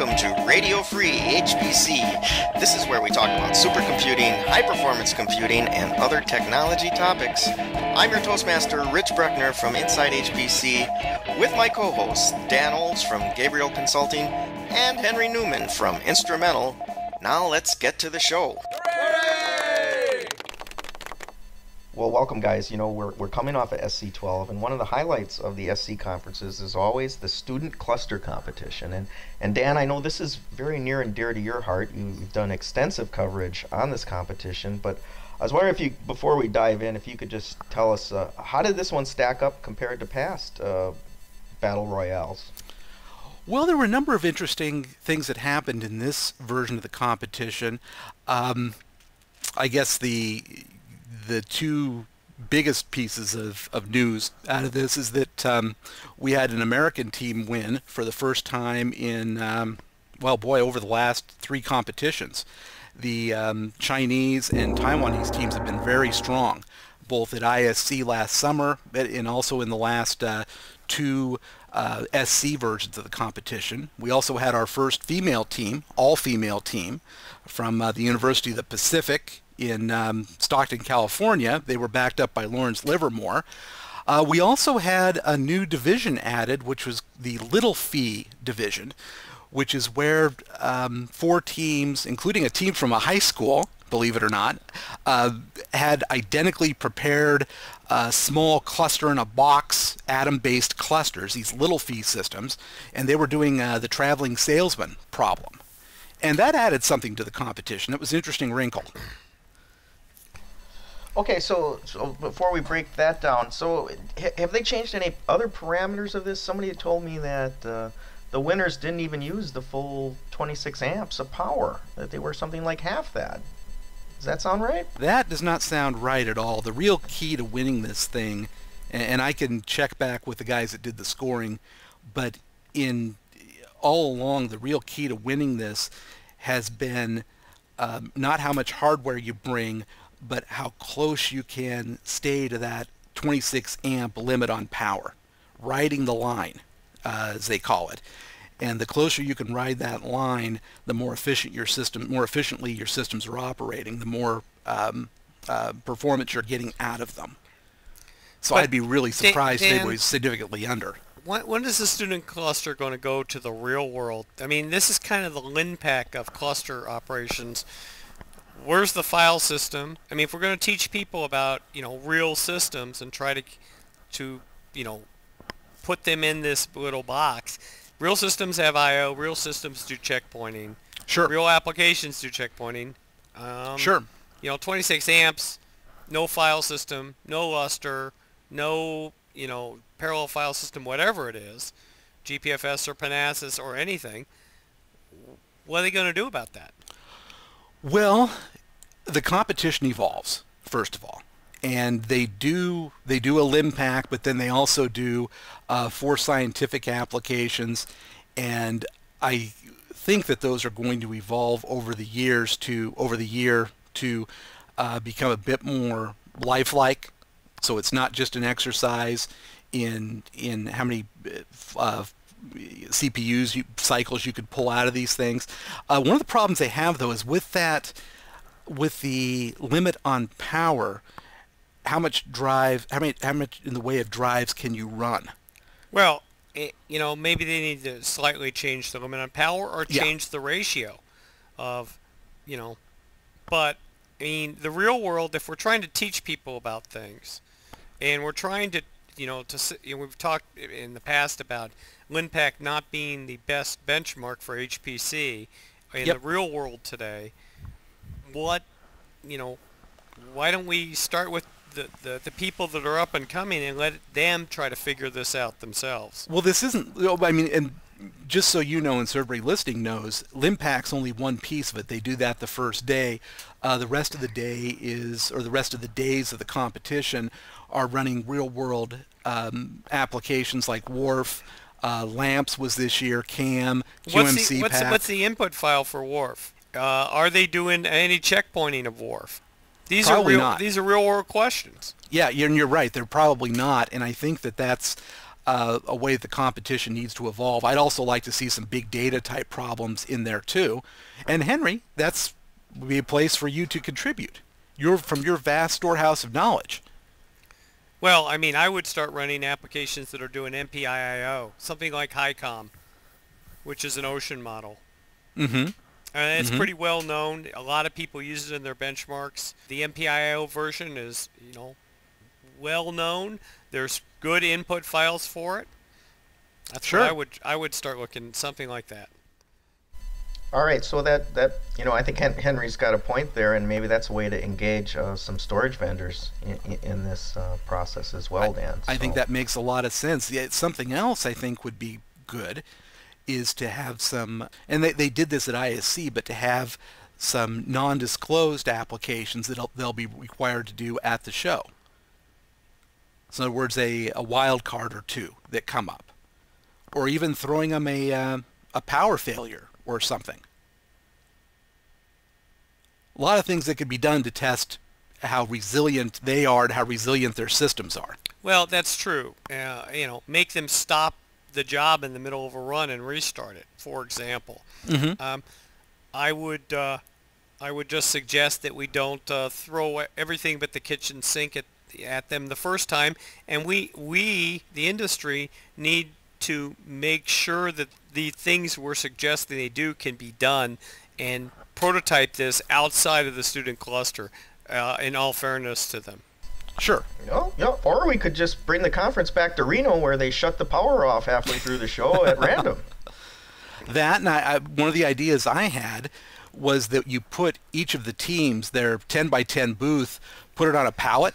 welcome to Radio Free HPC. This is where we talk about supercomputing, high-performance computing, and other technology topics. I'm your Toastmaster, Rich Bruckner from Inside HPC, with my co-hosts, Dan Olds from Gabriel Consulting and Henry Newman from Instrumental. Now let's get to the show. Hooray! Well, welcome, guys. You know, we're coming off of SC12, and one of the highlights of the SC conferences is always the student cluster competition. And Dan, I know this is very near and dear to your heart. You've done extensive coverage on this competition, but I was wondering if you, before we dive in, if you could just tell us how did this one stack up compared to past battle royales? Well, there were a number of interesting things that happened in this version of the competition. I guess the two biggest pieces of news out of this is that we had an American team win for the first time in, well, boy, over the last 3 competitions. The Chinese and Taiwanese teams have been very strong, both at ISC last summer and also in the last 2 SC versions of the competition. We also had our first female team, all-female team, from the University of the Pacific in Stockton, California. They were backed up by Lawrence Livermore. We also had a new division added, which was the Little Fee division, which is where 4 teams, including a team from a high school, believe it or not, had identically prepared small cluster-in-a-box atom-based clusters, these Little Fee systems, and they were doing the traveling salesman problem. And that added something to the competition. It was an interesting wrinkle. Okay, so before we break that down, so have they changed any other parameters of this? Somebody had told me that the winners didn't even use the full 26 amps of power, that they were something like half that. Does that sound right? That does not sound right at all. The real key to winning this thing, and I can check back with the guys that did the scoring, but all along the real key to winning this has been not how much hardware you bring, but how close you can stay to that 26 amp limit on power, riding the line, as they call it. And the closer you can ride that line, the more efficiently your systems are operating, the more performance you're getting out of them. So I'd be really surprised if they were significantly under. When is the student cluster going to go to the real world? I mean, this is kind of the LINPACK of cluster operations. Where's the file system? I mean, if we're going to teach people about, real systems and try to put them in this little box, real systems have I/O. Real systems do checkpointing. Sure. Real applications do checkpointing. Sure. 26 amps, no file system, no luster, no, parallel file system, whatever it is, GPFS or Panasys or anything. What are they going to do about that? Well, the competition evolves, first of all. And they do a LINPACK, but then they also do for scientific applications, and I think that those are going to evolve over the year to become a bit more lifelike. So it's not just an exercise in how many CPUs cycles you could pull out of these things. One of the problems they have, though, is with the limit on power, how much in the way of drives can you run? Well, maybe they need to slightly change the limit on power or change the ratio of, but I mean, the real world, if we're trying to teach people about things and we're trying to, we've talked in the past about LINPACK not being the best benchmark for HPC in the real world today. Why don't we start with the people that are up and coming and let them try to figure this out themselves? Well, this isn't, I mean, and just so you know, and so everybody listening knows, LINPACK's only one piece of it. They do that the first day. The rest of the day the rest of the days of the competition are running real-world applications like WRF. LAMPS was this year, CAM, QMC. What's the input file for WRF? Are they doing any checkpointing of WRF? These are real world questions. Yeah, you're right. They're probably not, and I think that's a way the competition needs to evolve. I'd also like to see some big data type problems in there too. And Henry, that's would be a place for you to contribute. From your vast storehouse of knowledge. Well, I mean, I would start running applications that are doing MPIIO, something like HICOM, which is an ocean model. Mm-hmm. And it's pretty well known. A lot of people use it in their benchmarks. The MPIIO version is, well known. There's good input files for it. That's sure. what I would start looking at something like that. All right, so that I think Henry's got a point there, and maybe that's a way to engage some storage vendors in this process as well, Dan. I think that makes a lot of sense. Yeah, something else I think would be good is to have some, and they did this at ISC, but to have some non-disclosed applications that they'll be required to do at the show. So in other words, a wild card or two that come up, or even throwing them a power failure or something. A lot of things that could be done to test how resilient they are and how resilient their systems are. Well, that's true. Make them stop the job in the middle of a run and restart it, for example. Mm-hmm. I would just suggest that we don't throw everything but the kitchen sink at them the first time, and we the industry need to make sure that the things we're suggesting they do can be done, and prototype this outside of the student cluster, in all fairness to them. Sure. Yeah. Or we could just bring the conference back to Reno, where they shut the power off halfway through the show at random. That, and one of the ideas I had was that you put each of the teams, their 10 by 10 booth, put it on a pallet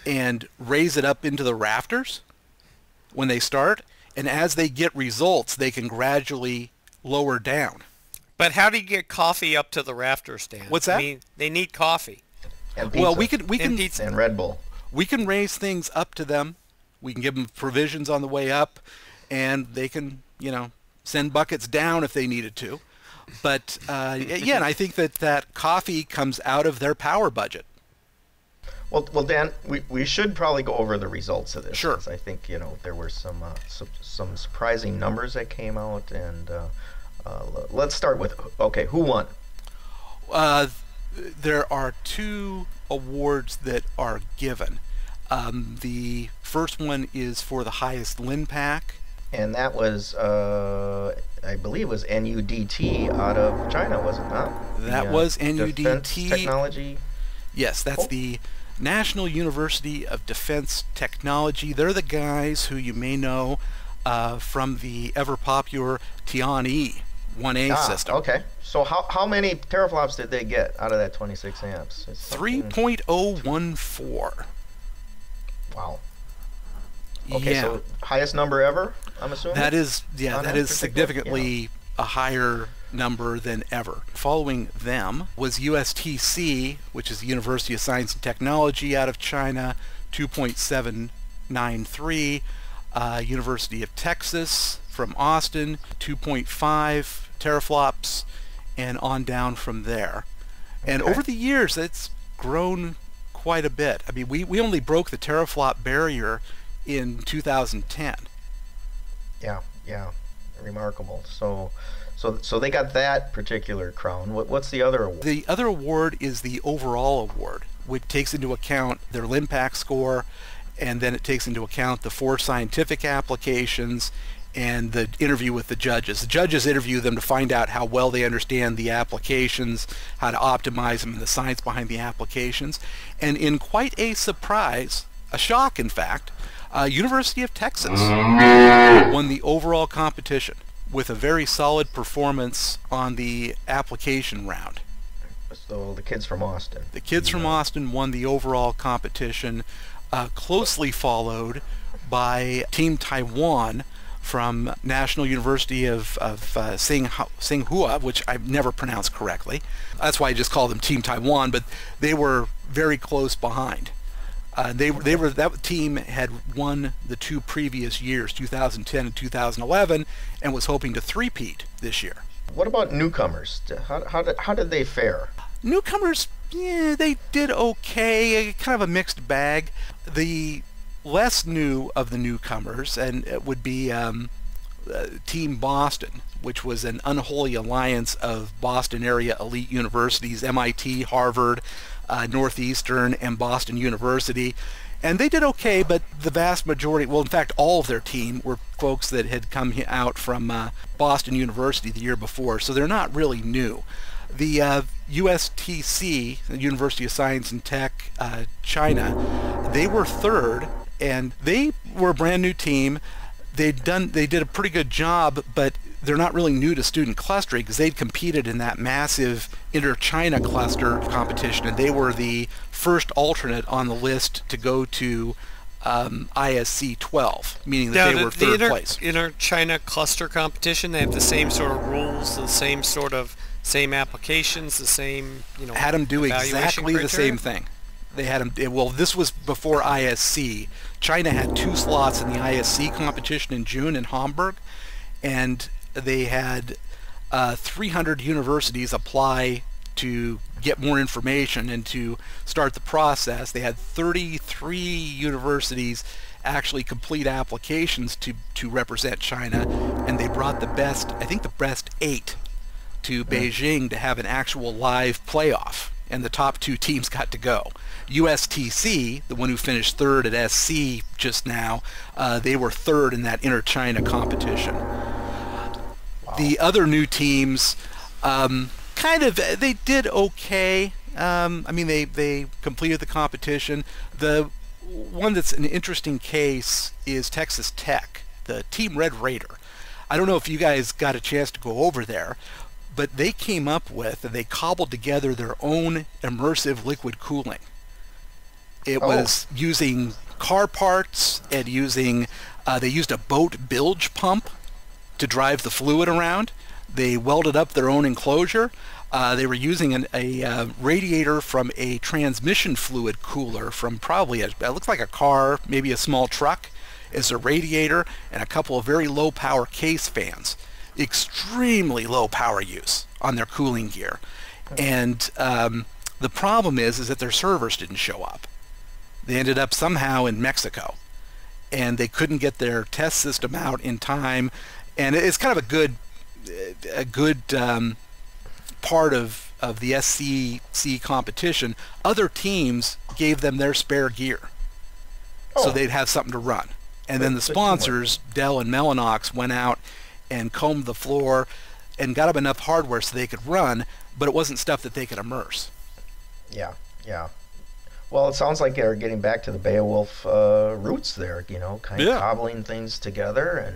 and raise it up into the rafters when they start, and as they get results, they can gradually lower down. But how do you get coffee up to the rafters, Dan? What's that? I mean, they need coffee. And pizza. Well, we can pizza. And Red Bull. We can raise things up to them. We can give them provisions on the way up, and they can, send buckets down if they needed to. But yeah, and I think that coffee comes out of their power budget. Well, Dan, we should probably go over the results of this. Sure. I think there were some surprising numbers that came out, and let's start with who won? There are two awards that are given. The first one is for the highest LIN pack. And that was, I believe, was NUDT out of China, was it not? That was NUDT. Defense Technology. Yes, that's the National University of Defense Technology. They're the guys who you may know from the ever-popular Tian-E 1A system. Okay. So how many teraflops did they get out of that 26 amps? 3.014. Wow. Okay, yeah. so highest number ever, I'm assuming? That is significantly a higher number than ever. Following them was USTC, which is the University of Science and Technology out of China, 2.793. University of Texas from Austin, 2.5 teraflops, and on down from there. And over the years, it's grown quite a bit. I mean, we only broke the teraflop barrier in 2010. Yeah, remarkable. So they got that particular crown. What's the other award? The other award is the overall award, which takes into account their LINPACK score, and then it takes into account the 4 scientific applications and the interview with the judges. The judges interview them to find out how well they understand the applications, how to optimize them, and the science behind the applications. And in quite a surprise, a shock in fact, University of Texas won the overall competition with a very solid performance on the application round. So the kids from Austin. The kids from Austin won the overall competition, closely followed by Team Taiwan from National University of Tsinghua, which I've never pronounced correctly. That's why I just call them Team Taiwan, but they were very close behind. That team had won the 2 previous years, 2010 and 2011, and was hoping to three-peat this year. What about newcomers? How did they fare? Newcomers, yeah, they did okay, kind of a mixed bag. The less new of the newcomers, and it would be Team Boston, which was an unholy alliance of Boston area elite universities, MIT, Harvard, Northeastern, and Boston University. And they did okay, but the vast majority, well, in fact, all of their team were folks that had come out from Boston University the year before, so they're not really new. The USTC, the University of Science and Tech, China, they were third, and they were a brand new team. They did a pretty good job, but they're not really new to student clustering because they'd competed in that massive inter-China cluster competition, and they were the first alternate on the list to go to ISC12, meaning that they were third place. Inter-China cluster competition, they have the same sort of rules, the same applications, the same, had them do exactly criteria? The same thing. They had them, well, this was before ISC. China had 2 slots in the ISC competition in June in Hamburg, and they had 300 universities apply to get more information and to start the process. They had 33 universities actually complete applications to represent China, and they brought the best, I think the best 8 to Beijing to have an actual live playoff, and the top 2 teams got to go. USTC, the one who finished third at SC just now, they were third in that inter-China competition. Wow. The other new teams, they did okay. I mean, they completed the competition. The one that's an interesting case is Texas Tech, the Team Red Raider. I don't know if you guys got a chance to go over there, but they came up with, and they cobbled together their own immersive liquid cooling. It was using car parts and using, they used a boat bilge pump to drive the fluid around. They welded up their own enclosure. They were using a radiator from a transmission fluid cooler from probably, it looks like a car, maybe a small truck, as a radiator, and a couple of very low power case fans. Extremely low power use on their cooling gear. And the problem is that their servers didn't show up. They ended up somehow in Mexico, and they couldn't get their test system out in time. And it's kind of a good part of the SCC competition. Other teams gave them their spare gear, so they'd have something to run. And then the sponsors, Dell and Mellanox, went out and combed the floor and got them enough hardware so they could run, but it wasn't stuff that they could immerse. Yeah. Well, it sounds like they're getting back to the Beowulf roots there, kind of cobbling things together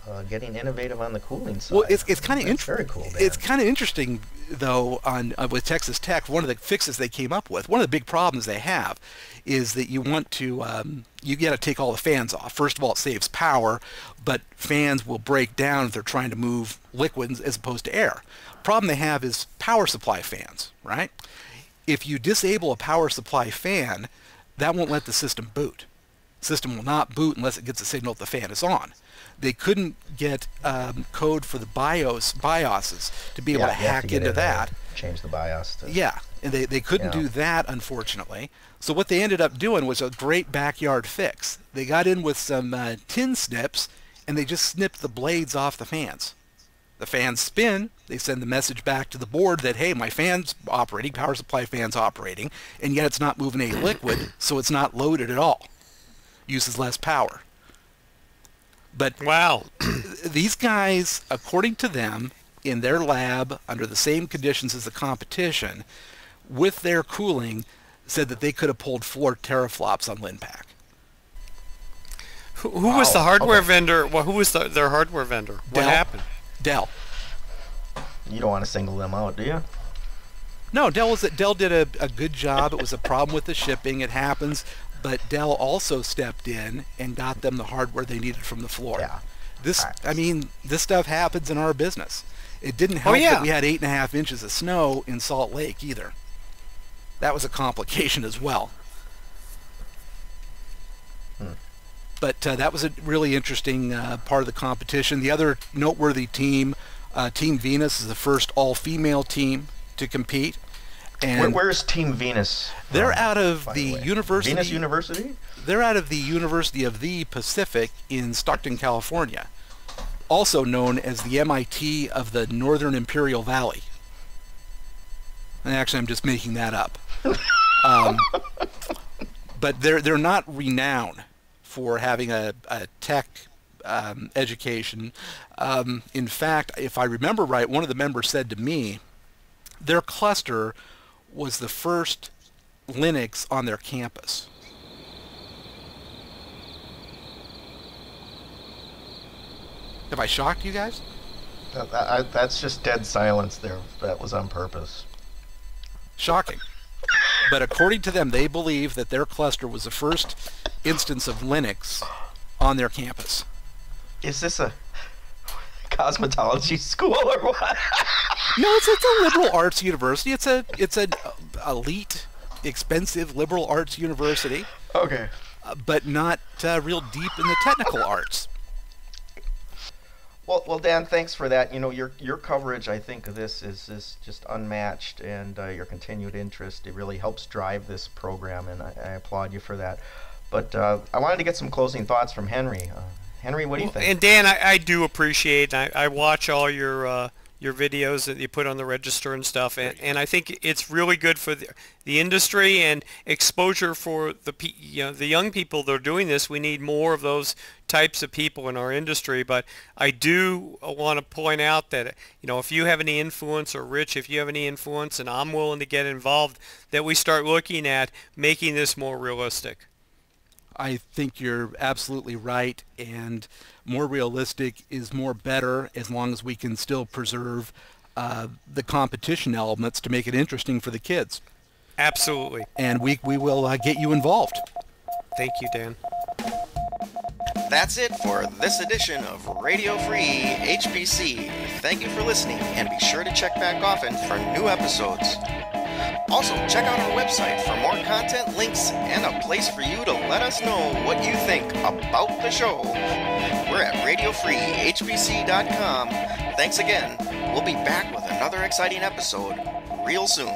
and getting innovative on the cooling side. Well, it's kind of interesting. Very cool, Dan. It's kind of interesting, though, with Texas Tech. One of the fixes they came up with, one of the big problems they have, is that you want to you got to take all the fans off. First of all, it saves power, but fans will break down if they're trying to move liquids as opposed to air. Problem they have is power supply fans, right? If you disable a power supply fan, that won't let the system boot. The system will not boot unless it gets a signal that the fan is on. They couldn't get code for the BIOSes to be able to hack into that. Change the BIOS. And they couldn't do that, unfortunately. So what they ended up doing was a great backyard fix. They got in with some tin snips, and they just snipped the blades off the fans. The fans spin, they send the message back to the board that, hey, my fan's operating, power supply fan's operating, and yet it's not moving any liquid, so it's not loaded at all. Uses less power. But wow, these guys, according to them, in their lab, under the same conditions as the competition, with their cooling, said that they could have pulled 4 teraflops on LinPack. Who was the hardware vendor? Well, who was their hardware vendor? What happened? Dell. You don't want to single them out, do you? No, Dell did a good job. It was a problem with the shipping. It happens. But Dell also stepped in and got them the hardware they needed from the floor. Yeah. This stuff happens in our business. It didn't help that we had 8.5 inches of snow in Salt Lake either. That was a complication as well. But that was a really interesting part of the competition. The other noteworthy team, Team Venus, is the first all-female team to compete. And where's Team Venus? They're from, out of by the way? University. Venus University? They're out of the University of the Pacific in Stockton, California, also known as the MIT of the Northern Imperial Valley. And actually, I'm just making that up. But they're not renowned for having a tech education. In fact, if I remember right, one of the members said to me, their cluster was the first Linux on their campus. Have I shocked you guys? That's just dead silence there. That was on purpose. Shocking. But according to them, they believe that their cluster was the first instance of Linux on their campus. Is this a cosmetology school or what? No, it's a liberal arts university. It's an elite, expensive liberal arts university. Okay. But not real deep in the technical arts. Well, Dan, thanks for that. You know, your coverage, I think, of this is just unmatched, and your continued interest, it really helps drive this program, and I applaud you for that. But I wanted to get some closing thoughts from Henry. Henry, what do you think? And Dan, I do appreciate, I watch all your videos that you put on the register and stuff, and I think it's really good for the industry and exposure for the young people that are doing this. We need more of those types of people in our industry. But I do want to point out that, you know, if you have any influence, or Rich, if you have any influence, and I'm willing to get involved, that we start looking at making this more realistic. I think you're absolutely right, and more realistic is more better, as long as we can still preserve the competition elements to make it interesting for the kids. Absolutely. And we will get you involved. Thank you, Dan. That's it for this edition of Radio Free HPC. Thank you for listening, and be sure to check back often for new episodes. Also, check out our website for more content, links, and a place for you to let us know what you think about the show. We're at radiofreehpc.com. Thanks again. We'll be back with another exciting episode real soon.